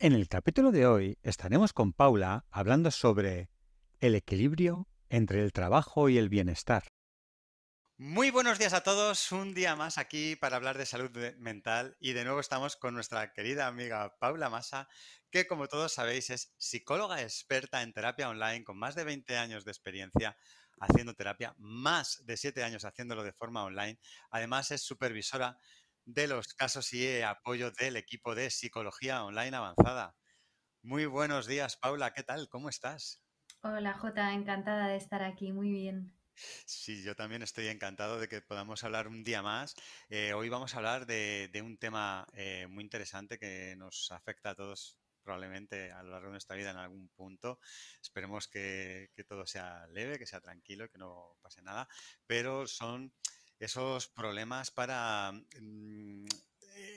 En el capítulo de hoy estaremos con Paula hablando sobre el equilibrio entre el trabajo y el bienestar. Muy buenos días a todos, un día más aquí para hablar de salud mental y de nuevo estamos con nuestra querida amiga Paula Massa, que como todos sabéis es psicóloga experta en terapia online con más de 20 años de experiencia haciendo terapia, más de 7 años haciéndolo de forma online. Además es supervisora de los casos y apoyo del equipo de psicología online avanzada. Muy buenos días, Paula, ¿qué tal? ¿Cómo estás? Hola Jota, encantada de estar aquí, muy bien. Sí, yo también estoy encantado de que podamos hablar un día más. Hoy vamos a hablar de un tema muy interesante que nos afecta a todos probablemente a lo largo de nuestra vida en algún punto. Esperemos que todo sea leve, que sea tranquilo, que no pase nada, pero son esos problemas para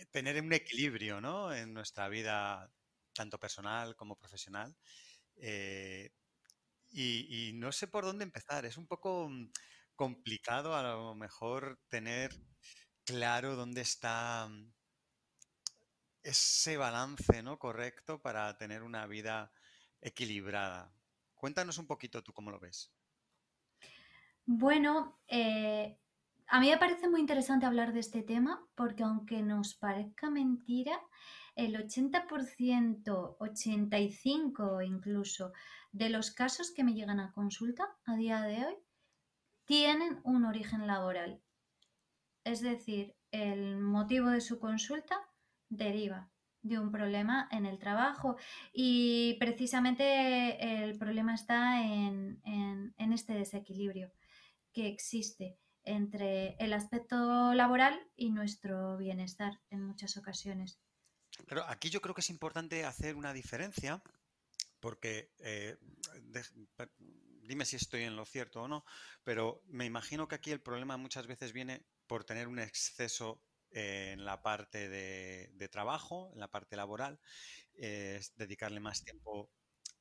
tener un equilibrio, ¿no? En nuestra vida, tanto personal como profesional. Eh, y no sé por dónde empezar. Es un poco complicado a lo mejor tener claro dónde está ese balance, ¿no? Correcto para tener una vida equilibrada. Cuéntanos un poquito tú cómo lo ves. Bueno, a mí me parece muy interesante hablar de este tema porque aunque nos parezca mentira, el 80%, 85% incluso de los casos que me llegan a consulta a día de hoy tienen un origen laboral. Es decir, el motivo de su consulta deriva de un problema en el trabajo y precisamente el problema está en este desequilibrio que existe entre el aspecto laboral y nuestro bienestar en muchas ocasiones. Pero aquí yo creo que es importante hacer una diferencia porque, dime si estoy en lo cierto o no, pero me imagino que aquí el problema muchas veces viene por tener un exceso en la parte de trabajo, en la parte laboral, es dedicarle más tiempo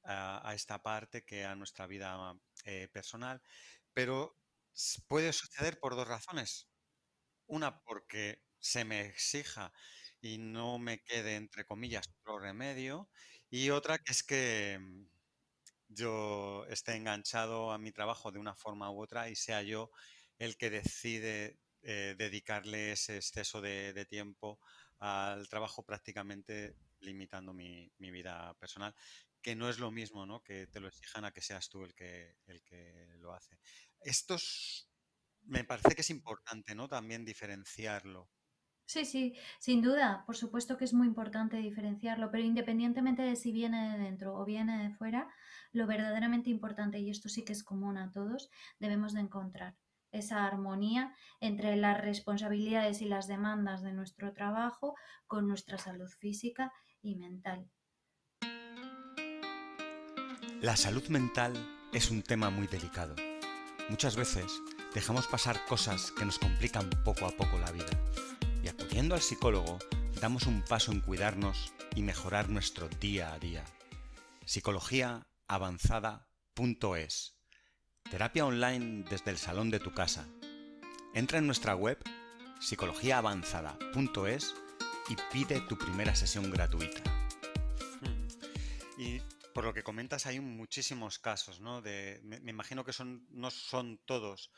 a esta parte que a nuestra vida personal, pero puede suceder por dos razones. Una, porque se me exija y no me quede, entre comillas, otro remedio. Y otra, que es que yo esté enganchado a mi trabajo de una forma u otra y sea yo el que decide dedicarle ese exceso de tiempo al trabajo, prácticamente limitando mi vida personal, que no es lo mismo, ¿no? Que te lo exijan a que seas tú el que lo hace. Me parece que es importante, ¿no? También diferenciarlo. Sí, sí, sin duda, por supuesto que es muy importante diferenciarlo, pero independientemente de si viene de dentro o viene de fuera, lo verdaderamente importante, y esto sí que es común a todos, debemos de encontrar esa armonía entre las responsabilidades y las demandas de nuestro trabajo con nuestra salud física y mental. La salud mental es un tema muy delicado. Muchas veces dejamos pasar cosas que nos complican poco a poco la vida y acudiendo al psicólogo damos un paso en cuidarnos y mejorar nuestro día a día. Psicologiaavanzada.es. Terapia online desde el salón de tu casa. Entra en nuestra web psicologiaavanzada.es y pide tu primera sesión gratuita. Y por lo que comentas hay muchísimos casos, ¿no? Me imagino que no son todos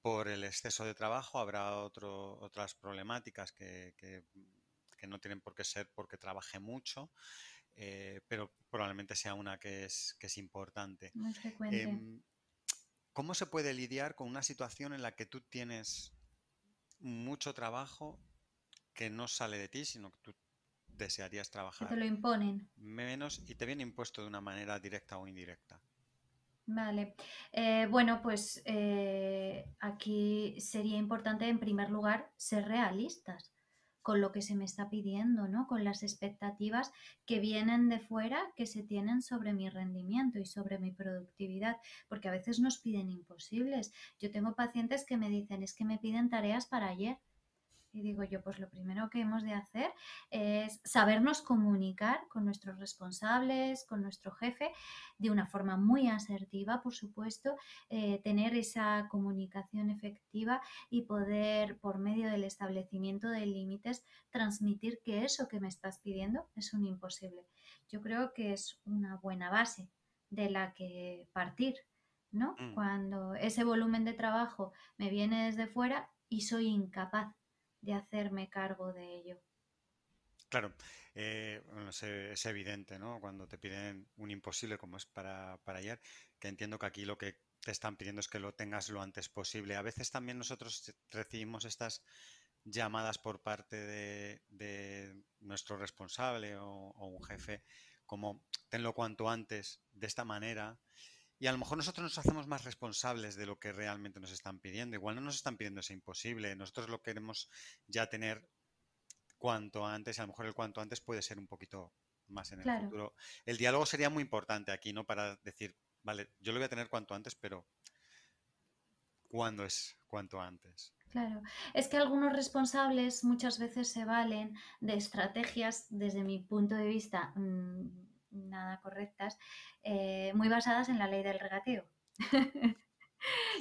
por el exceso de trabajo, habrá otras problemáticas que no tienen por qué ser porque trabaje mucho, pero probablemente sea una que es importante. Muy frecuente. Em, ¿Cómo se puede lidiar con una situación en la que tú tienes mucho trabajo que no sale de ti, sino que tú desearías Que te trabajar lo imponen. menos y te viene impuesto de una manera directa o indirecta? Vale. Bueno, pues aquí sería importante en primer lugar ser realistas con lo que se me está pidiendo, ¿no? Con las expectativas que vienen de fuera que se tienen sobre mi rendimiento y sobre mi productividad, porque a veces nos piden imposibles. Yo tengo pacientes que me dicen, es que me piden tareas para ayer. Y digo yo, pues lo primero que hemos de hacer es sabernos comunicar con nuestros responsables, con nuestro jefe, de una forma muy asertiva, por supuesto, tener esa comunicación efectiva y poder, por medio del establecimiento de límites, transmitir que eso que me estás pidiendo es un imposible. Yo creo que es una buena base de la que partir, ¿no? Mm, Cuando ese volumen de trabajo me viene desde fuera y soy incapaz de hacerme cargo de ello. claro, bueno, es evidente, ¿no? Cuando te piden un imposible como es para ayer, que entiendo que aquí lo que te están pidiendo es que lo tengas lo antes posible. A veces también nosotros recibimos estas llamadas por parte de nuestro responsable o un jefe como tenlo cuanto antes de esta manera. Y a lo mejor nosotros nos hacemos más responsables de lo que realmente nos están pidiendo. Igual no nos están pidiendo ese imposible. Nosotros lo queremos ya tener cuanto antes. A lo mejor el cuanto antes puede ser un poquito más en el Claro, futuro. El diálogo sería muy importante aquí, ¿no? Para decir, vale, yo lo voy a tener cuanto antes, pero ¿cuándo es cuanto antes? claro. Es que algunos responsables muchas veces se valen de estrategias, desde mi punto de vista, nada correctas, muy basadas en la ley del regateo.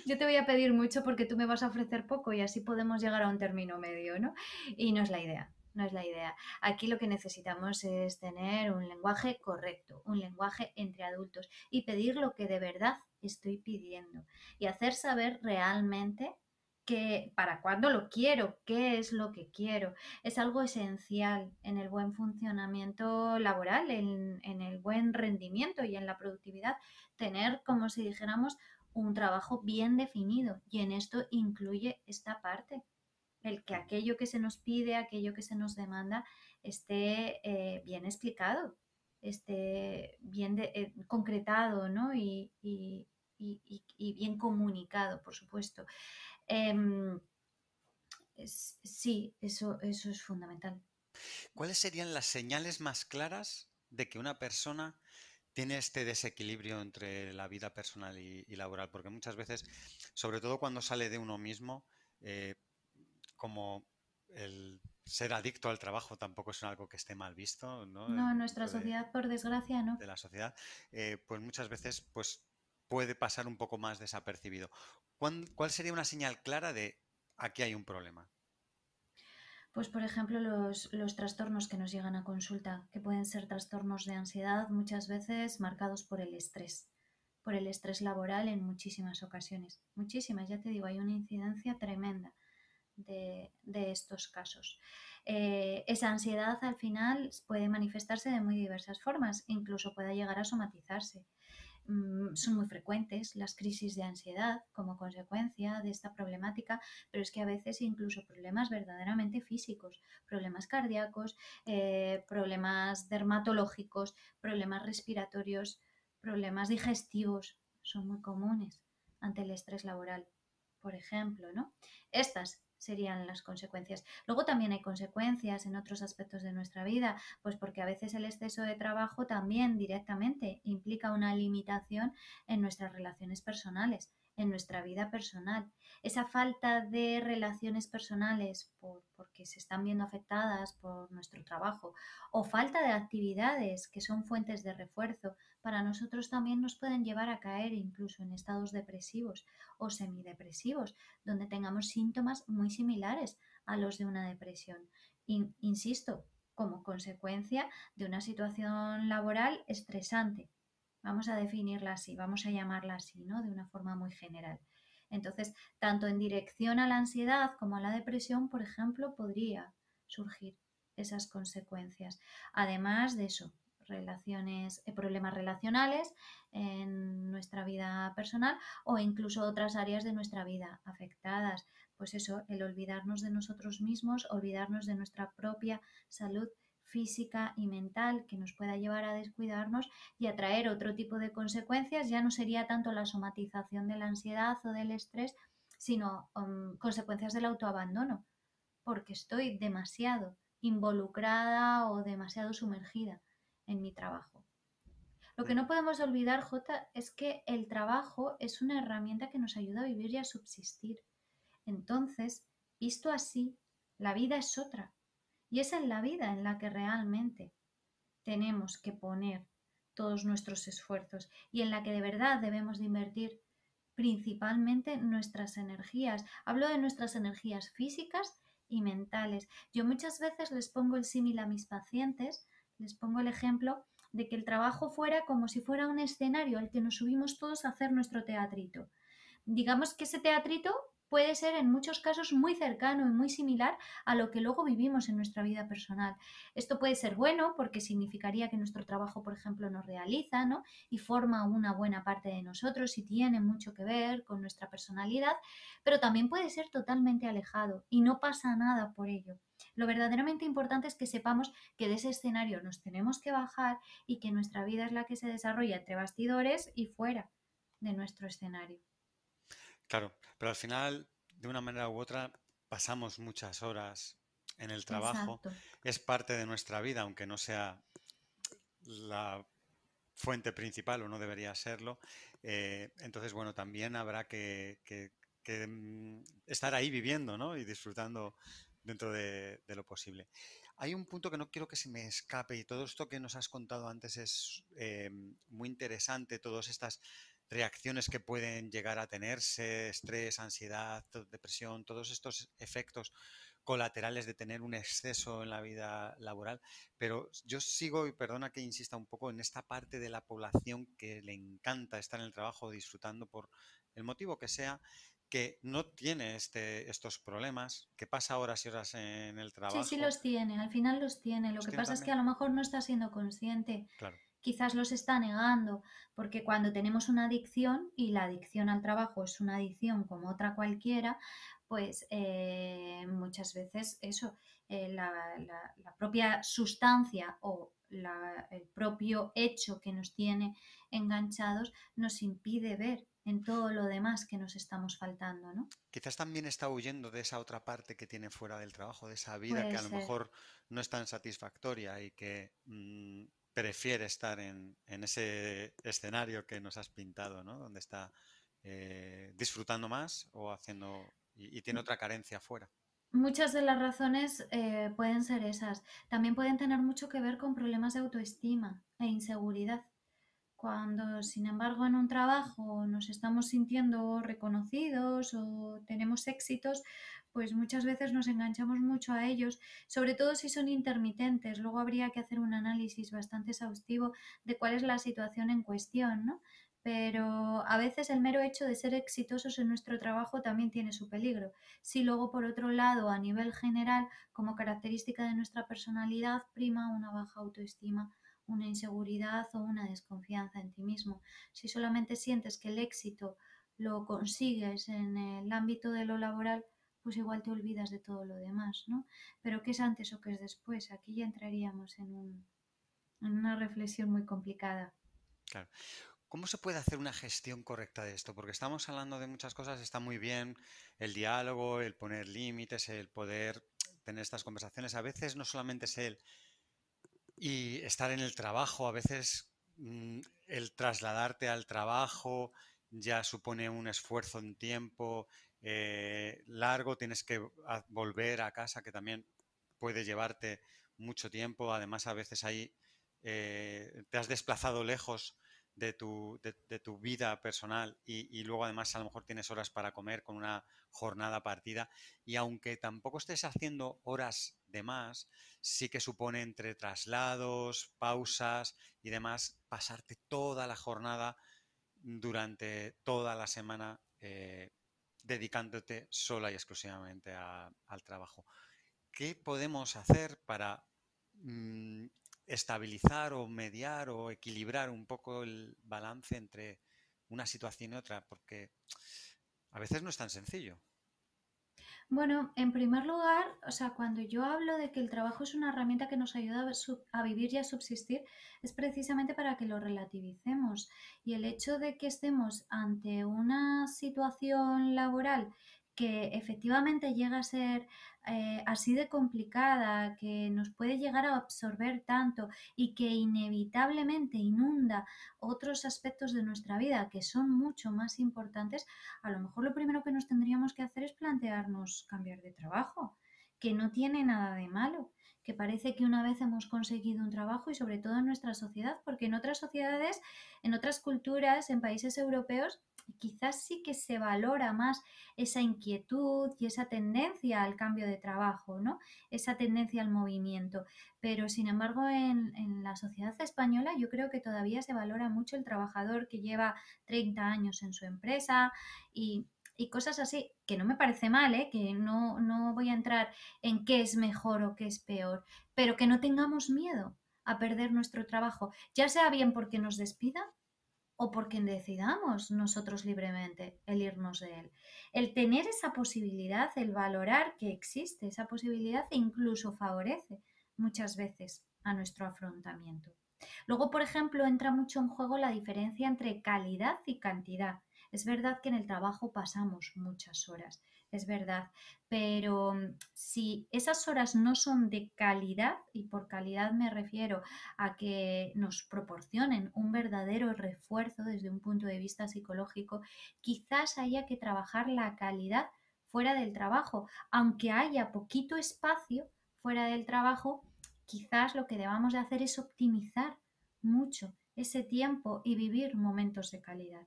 Yo te voy a pedir mucho porque tú me vas a ofrecer poco y así podemos llegar a un término medio, ¿no? Y no es la idea. No es la idea. Aquí lo que necesitamos es tener un lenguaje correcto, un lenguaje entre adultos y pedir lo que de verdad estoy pidiendo y hacer saber realmente que para cuándo lo quiero, qué es lo que quiero. Es algo esencial en el buen funcionamiento laboral, en el buen rendimiento y en la productividad. Tener, como si dijéramos, un trabajo bien definido y en esto incluye esta parte, el que Mm. aquello que se nos pide, aquello que se nos demanda esté bien explicado, esté bien concretado, ¿no? Y bien comunicado, por supuesto. Em, sí, eso es fundamental. ¿Cuáles serían las señales más claras de que una persona tiene este desequilibrio entre la vida personal y laboral? Porque muchas veces, sobre todo cuando sale de uno mismo, eh, como el ser adicto al trabajo tampoco es algo que esté mal visto, ¿no? No, en nuestra Dentro sociedad, por desgracia, no. de la sociedad, pues muchas veces pues, puede pasar un poco más desapercibido. ¿Cuál sería una señal clara de aquí hay un problema? Pues, por ejemplo, los trastornos que nos llegan a consulta, que pueden ser trastornos de ansiedad, muchas veces marcados por el estrés laboral en muchísimas ocasiones. Muchísimas, ya te digo, hay una incidencia tremenda de estos casos. Esa ansiedad al final puede manifestarse de muy diversas formas, incluso puede llegar a somatizarse. Son muy frecuentes las crisis de ansiedad como consecuencia de esta problemática, pero es que a veces incluso problemas verdaderamente físicos, problemas cardíacos, problemas dermatológicos, problemas respiratorios, problemas digestivos son muy comunes ante el estrés laboral, por ejemplo, ¿no? Estas serían las consecuencias. Luego también hay consecuencias en otros aspectos de nuestra vida, pues porque a veces el exceso de trabajo también directamente implica una limitación en nuestras relaciones personales, en nuestra vida personal. Esa falta de relaciones personales porque se están viendo afectadas por nuestro trabajo o falta de actividades que son fuentes de refuerzo para nosotros también nos pueden llevar a caer incluso en estados depresivos o semidepresivos, donde tengamos síntomas muy similares a los de una depresión. Insisto, como consecuencia de una situación laboral estresante. Vamos a definirla así, vamos a llamarla así, ¿no? De una forma muy general. Entonces, tanto en dirección a la ansiedad como a la depresión, por ejemplo, podría surgir esas consecuencias. Además de eso, problemas relacionales en nuestra vida personal o incluso otras áreas de nuestra vida afectadas. Pues eso, el olvidarnos de nosotros mismos, olvidarnos de nuestra propia salud física y mental que nos pueda llevar a descuidarnos y a traer otro tipo de consecuencias. Ya no sería tanto la somatización de la ansiedad o del estrés, sino consecuencias del autoabandono, porque estoy demasiado involucrada o demasiado sumergida en mi trabajo. Lo que Mm. no podemos olvidar, Jota, es que el trabajo es una herramienta que nos ayuda a vivir y a subsistir. Entonces, visto así, La vida es otra. Y es en la vida en la que realmente tenemos que poner todos nuestros esfuerzos y en la que de verdad debemos de invertir principalmente nuestras energías. Hablo de nuestras energías físicas y mentales. Yo muchas veces les pongo el símil a mis pacientes, les pongo el ejemplo de que el trabajo fuera como si fuera un escenario al que nos subimos todos a hacer nuestro teatrito. Digamos que ese teatrito puede ser en muchos casos muy cercano y muy similar a lo que luego vivimos en nuestra vida personal. Esto puede ser bueno porque significaría que nuestro trabajo, por ejemplo, nos realiza, ¿no? Y forma una buena parte de nosotros y tiene mucho que ver con nuestra personalidad, pero también puede ser totalmente alejado y no pasa nada por ello. Lo verdaderamente importante es que sepamos que de ese escenario nos tenemos que bajar y que nuestra vida es la que se desarrolla entre bastidores y fuera de nuestro escenario. Claro, pero al final, de una manera u otra, pasamos muchas horas en el trabajo. Exacto. Es parte de nuestra vida, aunque no sea la fuente principal o no debería serlo. Entonces, bueno, también habrá que estar ahí viviendo, ¿no? Y disfrutando dentro de lo posible. Hay un punto que no quiero que se me escape y todo esto que nos has contado antes es muy interesante, todas estas reacciones que pueden llegar a tenerse, estrés, ansiedad, depresión, todos estos efectos colaterales de tener un exceso en la vida laboral, pero yo sigo, y perdona que insista un poco, en esta parte de la población que le encanta estar en el trabajo disfrutando por el motivo que sea, que no tiene estos problemas, que pasa horas y horas en el Sí, sí trabajo. los tiene, al final los tiene. Lo ¿Los que tiene pasa es que también? a lo mejor no está siendo consciente, Claro, quizás los está negando, porque cuando tenemos una adicción, y la adicción al trabajo es una adicción como otra cualquiera, pues muchas veces eso, la propia sustancia o el propio hecho que nos tiene enganchados nos impide ver en todo lo demás que nos estamos faltando, ¿no? quizás también está huyendo de esa otra parte que tiene fuera del trabajo, de esa vida que Puede a lo ser. mejor no es tan satisfactoria y que prefiere estar en ese escenario que nos has pintado, ¿no? Donde está disfrutando más o haciendo y tiene otra carencia fuera. Muchas de las razones pueden ser esas. También pueden tener mucho que ver con problemas de autoestima e inseguridad. Cuando, sin embargo, en un trabajo nos estamos sintiendo reconocidos o tenemos éxitos, pues muchas veces nos enganchamos mucho a ellos, sobre todo si son intermitentes. Luego habría que hacer un análisis bastante exhaustivo de cuál es la situación en cuestión, ¿no? Pero a veces el mero hecho de ser exitosos en nuestro trabajo también tiene su peligro. Si luego, por otro lado, a nivel general, como característica de nuestra personalidad, prima una baja autoestima, una inseguridad o una desconfianza en ti mismo. Si solamente sientes que el éxito lo consigues en el ámbito de lo laboral, pues igual te olvidas de todo lo demás, ¿no? Pero ¿qué es antes o qué es después? Aquí ya entraríamos en una reflexión muy complicada. Claro. ¿Cómo se puede hacer una gestión correcta de esto? Porque estamos hablando de muchas cosas, está muy bien el diálogo, el poner límites, el poder tener estas conversaciones. A veces no solamente es y estar en el trabajo, a veces el trasladarte al trabajo ya supone un esfuerzo en tiempo largo, tienes que volver a casa, que también puede llevarte mucho tiempo. Además, a veces ahí te has desplazado lejos de tu vida personal y luego además a lo mejor tienes horas para comer con una jornada partida y aunque tampoco estés haciendo horas de más, sí que supone entre traslados, pausas y demás, pasarte toda la jornada durante toda la semana dedicándote sola y exclusivamente al trabajo. ¿Qué podemos hacer para mm, estabilizar o mediar o equilibrar un poco el balance entre una situación y otra? Porque a veces no es tan sencillo. Bueno, en primer lugar, o sea, cuando yo hablo de que el trabajo es una herramienta que nos ayuda a vivir y a subsistir, es precisamente para que lo relativicemos. Y el hecho de que estemos ante una situación laboral que efectivamente llega a ser así de complicada, que nos puede llegar a absorber tanto y que inevitablemente inunda otros aspectos de nuestra vida que son mucho más importantes, a lo mejor lo primero que nos tendríamos que hacer es plantearnos cambiar de trabajo. que no tiene nada de malo, que parece que una vez hemos conseguido un trabajo y sobre todo en nuestra sociedad, porque en otras sociedades, en otras culturas, en países europeos, quizás sí que se valora más esa inquietud y esa tendencia al cambio de trabajo, ¿no? Esa tendencia al movimiento. Pero sin embargo, en la sociedad española yo creo que todavía se valora mucho el trabajador que lleva 30 años en su empresa y cosas así, que no me parece mal, ¿eh? Que no voy a entrar en qué es mejor o qué es peor, pero que no tengamos miedo a perder nuestro trabajo, ya sea bien porque nos despidan o porque decidamos nosotros libremente el irnos de él. El tener esa posibilidad, el valorar que existe esa posibilidad e incluso favorece muchas veces a nuestro afrontamiento. Luego, por ejemplo, entra mucho en juego la diferencia entre calidad y cantidad. Es verdad que en el trabajo pasamos muchas horas, es verdad, pero si esas horas no son de calidad, y por calidad me refiero a que nos proporcionen un verdadero refuerzo desde un punto de vista psicológico, quizás haya que trabajar la calidad fuera del trabajo, aunque haya poquito espacio fuera del trabajo, quizás lo que debamos de hacer es optimizar mucho ese tiempo y vivir momentos de calidad.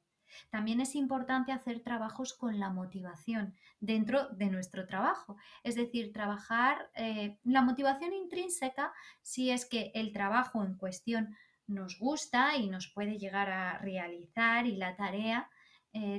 También es importante hacer trabajos con la motivación dentro de nuestro trabajo, es decir, trabajar la motivación intrínseca si es que el trabajo en cuestión nos gusta y nos puede llegar a realizar y la tarea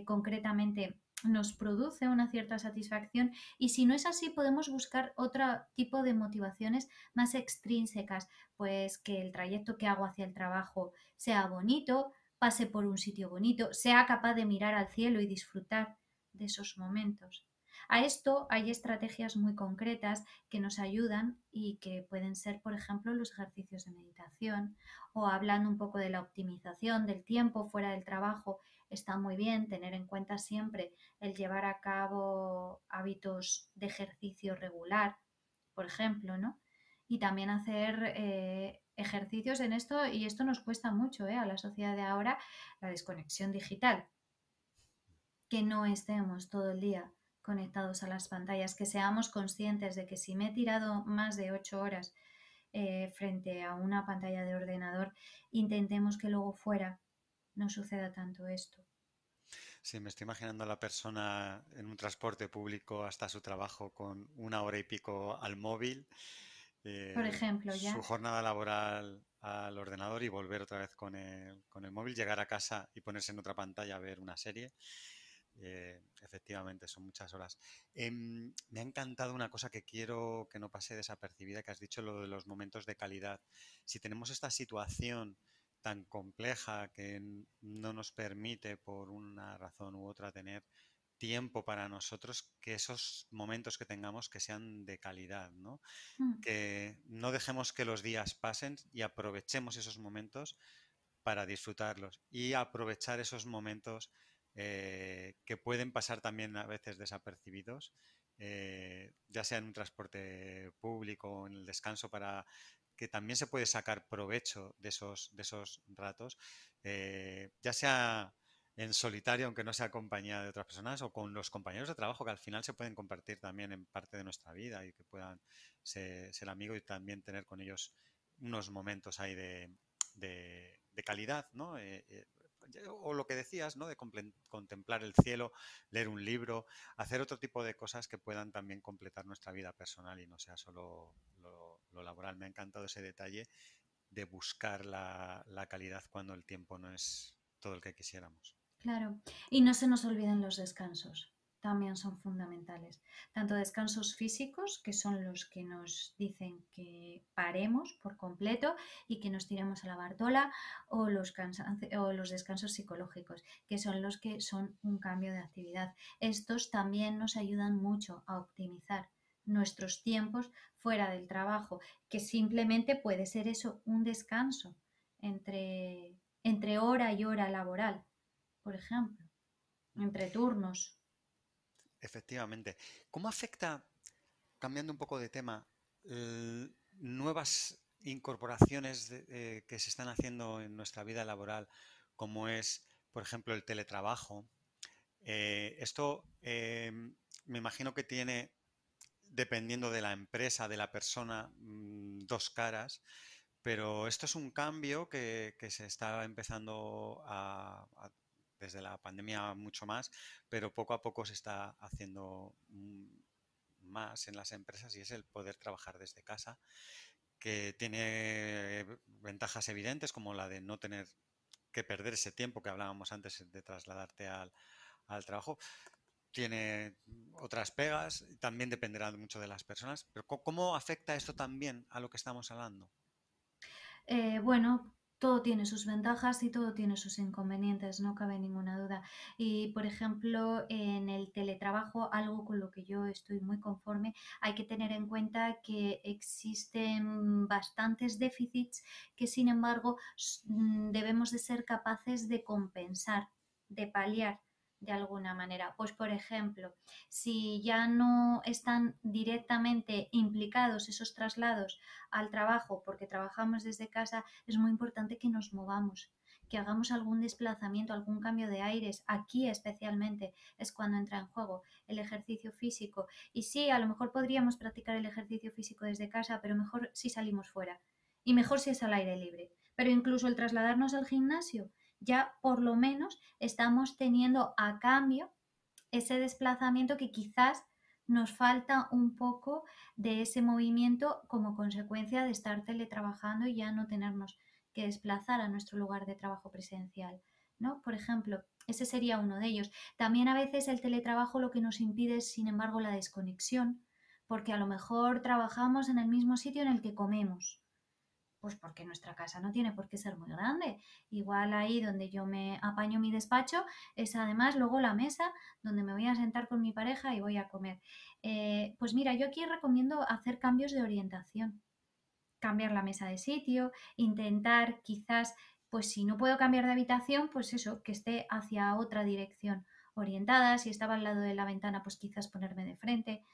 concretamente nos produce una cierta satisfacción y si no es así podemos buscar otro tipo de motivaciones más extrínsecas, pues que el trayecto que hago hacia el trabajo sea bonito, pase por un sitio bonito, sea capaz de mirar al cielo y disfrutar de esos momentos. A esto hay estrategias muy concretas que nos ayudan y que pueden ser, por ejemplo, los ejercicios de meditación o hablando un poco de la optimización del tiempo fuera del trabajo. Está muy bien tener en cuenta siempre el llevar a cabo hábitos de ejercicio regular, por ejemplo, ¿no? Y también hacer ejercicios en esto, y esto nos cuesta mucho a la sociedad de ahora, la desconexión digital, que no estemos todo el día conectados a las pantallas, que seamos conscientes de que si me he tirado más de 8 horas frente a una pantalla de ordenador, intentemos que luego fuera no suceda tanto esto. Sí, me estoy imaginando a la persona en un transporte público hasta su trabajo con 1 hora y pico al móvil, Por ejemplo, su ya, jornada laboral al ordenador y volver otra vez con el móvil, llegar a casa y ponerse en otra pantalla a ver una serie. Efectivamente, son muchas horas. Me ha encantado una cosa que quiero que no pase desapercibida, que has dicho, lo de los momentos de calidad. Si tenemos esta situación tan compleja que no nos permite, por una razón u otra, tener tiempo para nosotros, que esos momentos que tengamos que sean de calidad, ¿no? mm, Que no dejemos que los días pasen y aprovechemos esos momentos para disfrutarlos y aprovechar esos momentos que pueden pasar también a veces desapercibidos, ya sea en un transporte público o en el descanso, para que también se puede sacar provecho de esos ratos, ya sea en solitario, aunque no sea compañía de otras personas, o con los compañeros de trabajo, que al final se pueden compartir también en parte de nuestra vida y que puedan ser amigos y también tener con ellos unos momentos ahí de calidad, ¿no? O lo que decías, ¿no? De contemplar el cielo, leer un libro, hacer otro tipo de cosas que puedan también completar nuestra vida personal y no sea solo lo laboral. Me ha encantado ese detalle de buscar la calidad cuando el tiempo no es todo el que quisiéramos. claro. Y no se nos olviden los descansos, también son fundamentales. Tanto descansos físicos, que son los que nos dicen que paremos por completo y que nos tiremos a la bartola, o los descansos psicológicos, que son los que son un cambio de actividad. Estos también nos ayudan mucho a optimizar nuestros tiempos fuera del trabajo, que simplemente puede ser eso, un descanso entre hora y hora laboral, por ejemplo, entre turnos. Efectivamente. ¿Cómo afecta, cambiando un poco de tema, nuevas incorporaciones que se están haciendo en nuestra vida laboral, como es, por ejemplo, el teletrabajo? Esto me imagino que tiene dependiendo de la empresa, de la persona, dos caras, pero esto es un cambio que se está empezando desde la pandemia mucho más, pero poco a poco se está haciendo más en las empresas y es el poder trabajar desde casa, que tiene ventajas evidentes como la de no tener que perder ese tiempo que hablábamos antes de trasladarte al trabajo. Tiene otras pegas, también dependerá mucho de las personas, pero ¿cómo afecta esto también a lo que estamos hablando? Bueno, todo tiene sus ventajas y todo tiene sus inconvenientes, no cabe ninguna duda. Y, por ejemplo, en el teletrabajo, algo con lo que yo estoy muy conforme, hay que tener en cuenta que existen bastantes déficits que, sin embargo, debemos de ser capaces de compensar, de paliar de alguna manera. Pues, por ejemplo, si ya no están directamente implicados esos traslados al trabajo porque trabajamos desde casa, es muy importante que nos movamos, que hagamos algún desplazamiento, algún cambio de aires. Aquí especialmente es cuando entra en juego el ejercicio físico. Y sí, a lo mejor podríamos practicar el ejercicio físico desde casa, pero mejor si salimos fuera y mejor si es al aire libre. Pero incluso el trasladarnos al gimnasio, ya por lo menos estamos teniendo a cambio ese desplazamiento que quizás nos falta un poco de ese movimiento como consecuencia de estar teletrabajando y ya no tenernos que desplazar a nuestro lugar de trabajo presencial, ¿no? Por ejemplo, ese sería uno de ellos. También a veces el teletrabajo lo que nos impide es, sin embargo, la desconexión, porque a lo mejor trabajamos en el mismo sitio en el que comemos. Pues porque nuestra casa no tiene por qué ser muy grande. Igual ahí donde yo me apaño mi despacho es además luego la mesa donde me voy a sentar con mi pareja y voy a comer. Pues mira, yo aquí recomiendo hacer cambios de orientación, cambiar la mesa de sitio, intentar quizás, pues si no puedo cambiar de habitación, pues eso, que esté hacia otra dirección orientada. Si estaba al lado de la ventana, pues quizás ponerme de frente.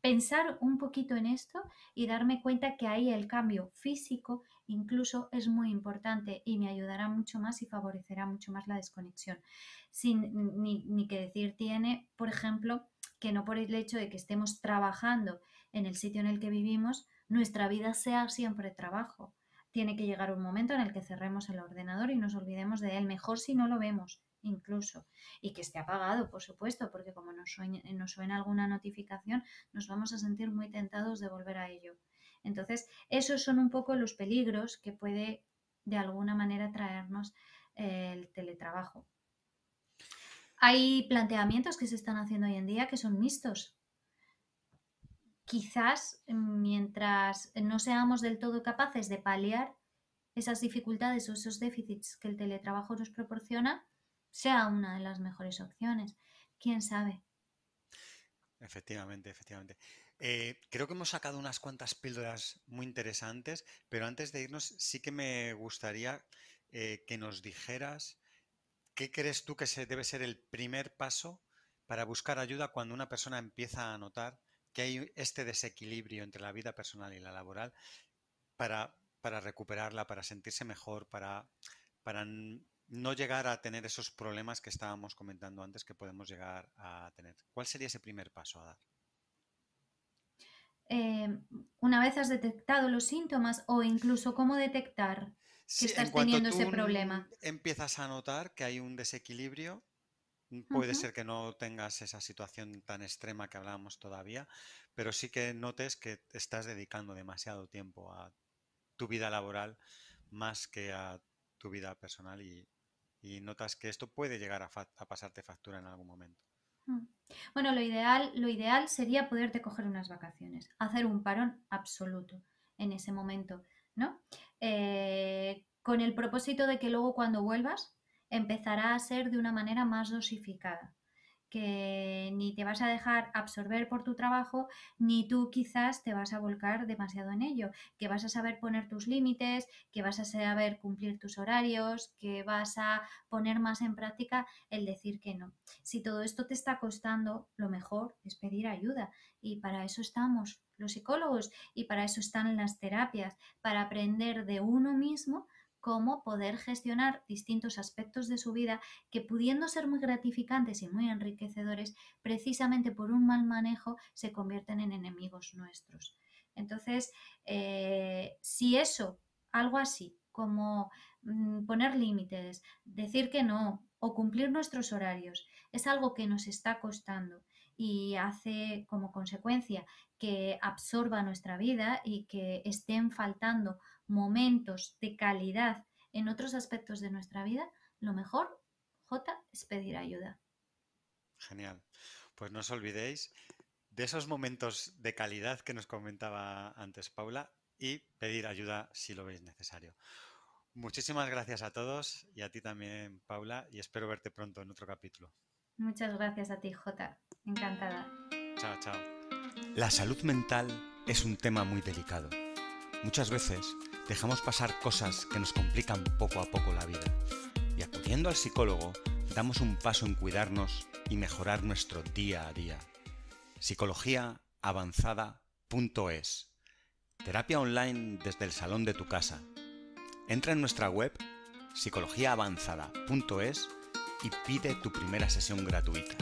Pensar un poquito en esto y darme cuenta que ahí el cambio físico incluso es muy importante y me ayudará mucho más y favorecerá mucho más la desconexión. Sin ni que decir tiene, por ejemplo, que no por el hecho de que estemos trabajando en el sitio en el que vivimos, nuestra vida sea siempre trabajo. Tiene que llegar un momento en el que cerremos el ordenador y nos olvidemos de él, mejor si no lo vemos incluso, y que esté apagado, por supuesto, porque como nos suena alguna notificación, nos vamos a sentir muy tentados de volver a ello. Entonces, esos son un poco los peligros que puede de alguna manera traernos el teletrabajo. Hay planteamientos que se están haciendo hoy en día que son mixtos. Quizás mientras no seamos del todo capaces de paliar esas dificultades o esos déficits que el teletrabajo nos proporciona, sea una de las mejores opciones. ¿Quién sabe? Efectivamente, efectivamente. Creo que hemos sacado unas cuantas píldoras muy interesantes, pero antes de irnos sí que me gustaría que nos dijeras qué crees tú que debe ser el primer paso para buscar ayuda cuando una persona empieza a notar que hay este desequilibrio entre la vida personal y la laboral para recuperarla, para sentirse mejor, para no llegar a tener esos problemas que estábamos comentando antes que podemos llegar a tener. ¿Cuál sería ese primer paso a dar? Una vez has detectado los síntomas o incluso cómo detectar que Sí, en estás cuanto teniendo tú ese problema. empiezas a notar que hay un desequilibrio, puede Ujú. ser que no tengas esa situación tan extrema que hablábamos todavía, pero sí que notes que te estás dedicando demasiado tiempo a tu vida laboral más que a tu vida personal y notas que esto puede llegar a pasarte factura en algún momento. Mm. Bueno, lo ideal sería poderte coger unas vacaciones, hacer un parón absoluto en ese momento, ¿no? Con el propósito de que luego cuando vuelvas empezará a ser de una manera más dosificada, que ni te vas a dejar absorber por tu trabajo, ni tú quizás te vas a volcar demasiado en ello, que vas a saber poner tus límites, que vas a saber cumplir tus horarios, que vas a poner más en práctica el decir que no. Si todo esto te está costando, lo mejor es pedir ayuda y para eso estamos los psicólogos y para eso están las terapias, para aprender de uno mismo cómo poder gestionar distintos aspectos de su vida que, pudiendo ser muy gratificantes y muy enriquecedores, precisamente por un mal manejo se convierten en enemigos nuestros. Entonces, si eso, algo así como poner límites, decir que no o cumplir nuestros horarios, es algo que nos está costando y hace como consecuencia que absorba nuestra vida y que estén faltando momentos de calidad en otros aspectos de nuestra vida, lo mejor, Jota, es pedir ayuda. Genial. Pues no os olvidéis de esos momentos de calidad que nos comentaba antes Paula y pedir ayuda si lo veis necesario. Muchísimas gracias a todos y a ti también, Paula, y espero verte pronto en otro capítulo. Muchas gracias a ti, Jota. Encantada. Chao, chao. La salud mental es un tema muy delicado. Muchas veces dejamos pasar cosas que nos complican poco a poco la vida. Y acudiendo al psicólogo, damos un paso en cuidarnos y mejorar nuestro día a día. psicologiaavanzada.es. Terapia online desde el salón de tu casa. Entra en nuestra web psicologiaavanzada.es y pide tu primera sesión gratuita.